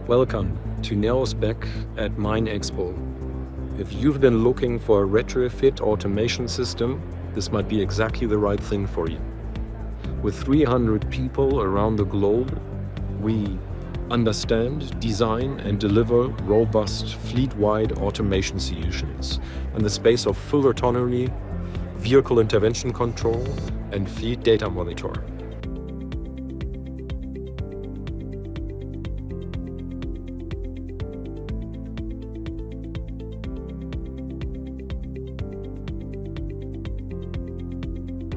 Welcome to Nerospec at MINExpo. If you've been looking for a retrofit automation system, this might be exactly the right thing for you. With 300 people around the globe, we understand, design and deliver robust fleet-wide automation solutions in the space of full autonomy, vehicle intervention control and fleet data monitor.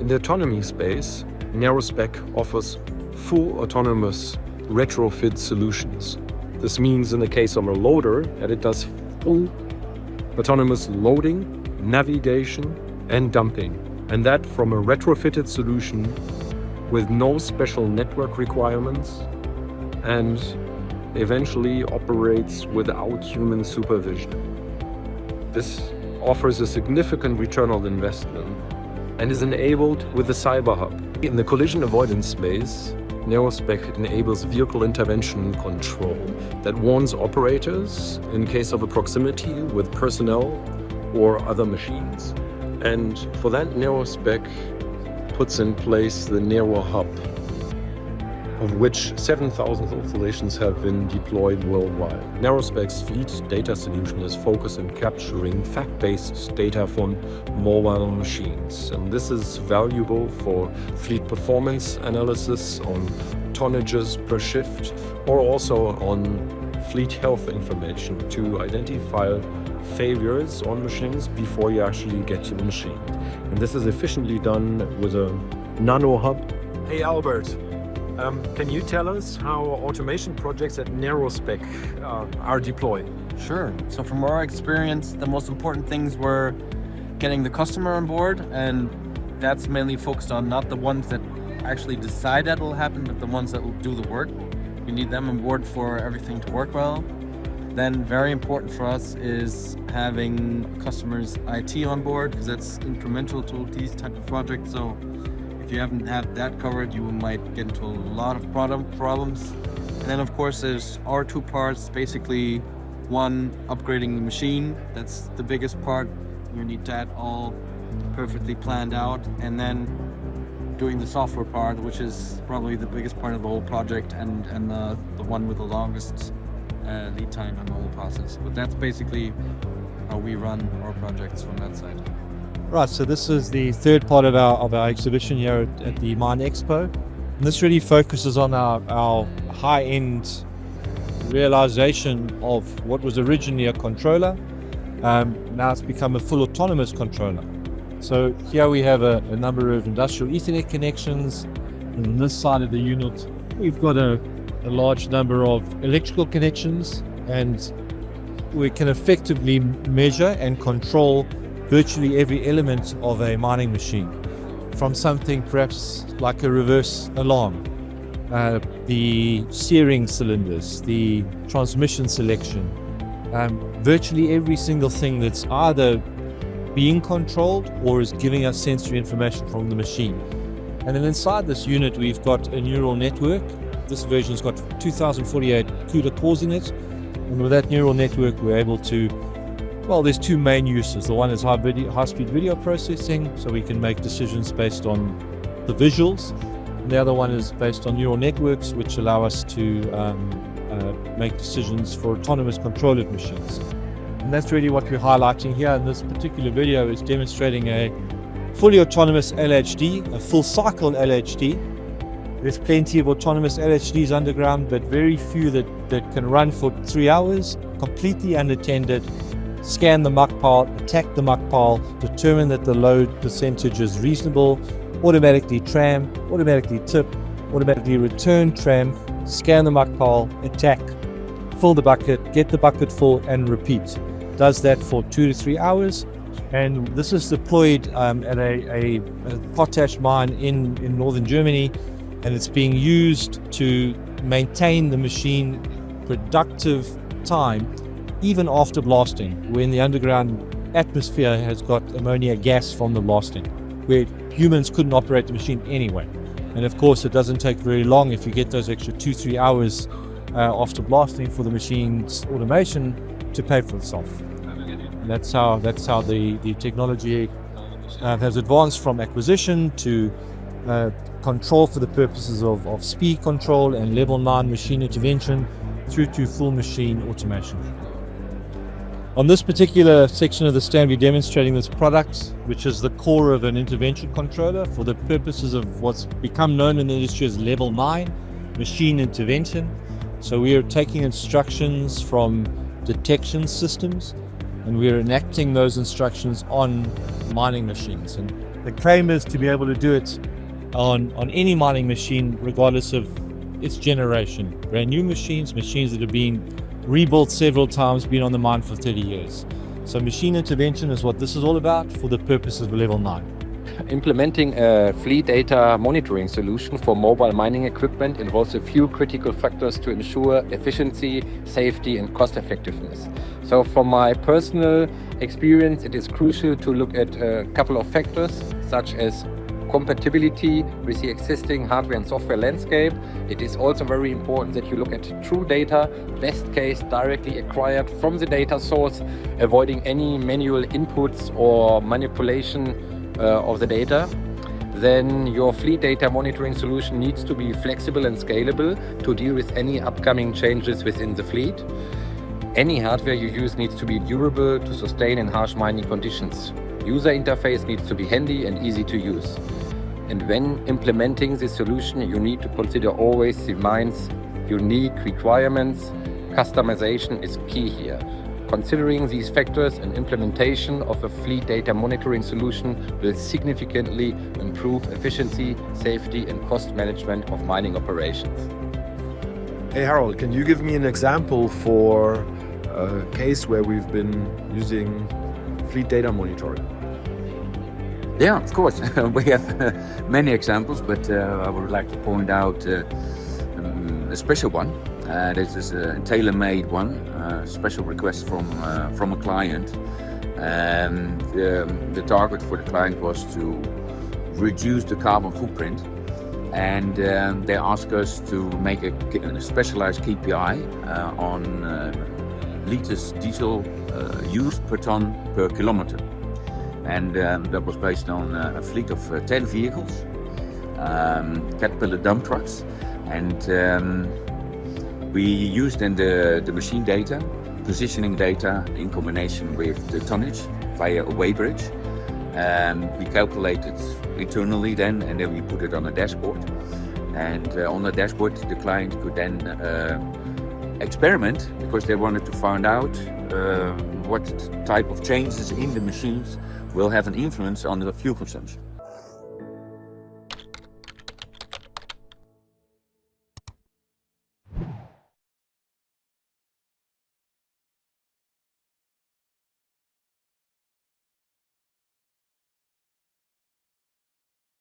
In the autonomy space, Nerospec offers full autonomous retrofit solutions. This means in the case of a loader that it does full autonomous loading, navigation and dumping. And that from a retrofitted solution with no special network requirements and eventually operates without human supervision. This offers a significant return on investment and is enabled with the Cyber Hub. In the collision avoidance space, Nerospec enables vehicle intervention control that warns operators in case of a proximity with personnel or other machines. And for that, Nerospec puts in place the Nero Hub, of which 7,000 installations have been deployed worldwide. Nerospec's fleet data solution is focused on capturing fact-based data from mobile machines. And this is valuable for fleet performance analysis on tonnages per shift, or also on fleet health information to identify failures on machines before you actually get to the machine. And this is efficiently done with a nano hub. Hey Albert, can you tell us how automation projects at Nerospec are deployed? Sure. So from our experience, the most important things were getting the customer on board, and that's mainly focused on not the ones that actually decide that will happen, but the ones that will do the work. We need them on board for everything to work well. Then very important for us is having customers' IT on board, because that's incremental to these type of projects. So if you haven't had that covered, you might get into a lot of problems. And then of course there's our two parts, basically one, upgrading the machine. That's the biggest part. You need that all perfectly planned out. And then doing the software part, which is probably the biggest part of the whole project and the one with the longest lead time on the whole process. But that's basically how we run our projects from that side. Right, so this is the third part of our exhibition here at the MINExpo. And this really focuses on our high-end realization of what was originally a controller. Now it's become a full autonomous controller. So here we have a number of industrial Ethernet connections. And on this side of the unit, we've got a large number of electrical connections, and we can effectively measure and control virtually every element of a mining machine, from something perhaps like a reverse alarm, the steering cylinders, the transmission selection, virtually every single thing that's either being controlled or is giving us sensory information from the machine. And then inside this unit we've got a neural network. This version's got 2048 CUDA cores in it, and with that neural network we're able to, well, there's two main uses. The one is high-speed video processing, so we can make decisions based on the visuals. And the other one is based on neural networks, which allow us to make decisions for autonomous controlled machines. And that's really what we're highlighting here. In this particular video is demonstrating a fully autonomous LHD, a full cycle LHD. There's plenty of autonomous LHDs underground, but very few that can run for 3 hours, completely unattended, scan the muck pile, attack the muck pile, determine that the load percentage is reasonable, automatically tram, automatically tip, automatically return tram, scan the muck pile, attack, fill the bucket, get the bucket full and repeat. Does that for 2 to 3 hours. And this is deployed at a potash mine in northern Germany, and it's being used to maintain the machine productive time even after blasting, when the underground atmosphere has got ammonia gas from the blasting, where humans couldn't operate the machine anyway. And of course it doesn't take very long if you get those extra 2-3 hours after blasting for the machine's automation to pay for itself. And that's how the technology has advanced from acquisition to control for the purposes of speed control and level 9 machine intervention through to full machine automation. On this particular section of the stand, we're demonstrating this product, which is the core of an intervention controller for the purposes of what's become known in the industry as level 9 machine intervention. So we are taking instructions from detection systems and we're enacting those instructions on mining machines. And the claim is to be able to do it on any mining machine, regardless of its generation. Brand new machines that have been rebuilt several times, been on the mine for 30 years. So machine intervention is what this is all about for the purpose of level 9. Implementing a fleet data monitoring solution for mobile mining equipment involves a few critical factors to ensure efficiency, safety, and cost effectiveness. So from my personal experience, it is crucial to look at a couple of factors, such as compatibility with the existing hardware and software landscape. It is also very important that you look at true data, best case directly acquired from the data source, avoiding any manual inputs or manipulation of the data. Then your fleet data monitoring solution needs to be flexible and scalable to deal with any upcoming changes within the fleet. Any hardware you use needs to be durable to sustain in harsh mining conditions. User interface needs to be handy and easy to use. And when implementing this solution, you need to consider always the mine's unique requirements. Customization is key here. Considering these factors, an implementation of a fleet data monitoring solution will significantly improve efficiency, safety, and cost management of mining operations. Hey Harold, can you give me an example for a case where we've been using fleet data monitoring? Yeah, of course. We have many examples, but I would like to point out a special one. This is a tailor-made one, a special request from a client. The target for the client was to reduce the carbon footprint, and they asked us to make a specialized KPI on liters diesel used per ton per kilometer. And that was based on a fleet of 10 vehicles, Caterpillar dump trucks, and we used then the machine data, positioning data in combination with the tonnage via a weighbridge. We calculated internally then, and then we put it on a dashboard. And on the dashboard, the client could then experiment, because they wanted to find out what type of changes in the machines will have an influence on the fuel consumption.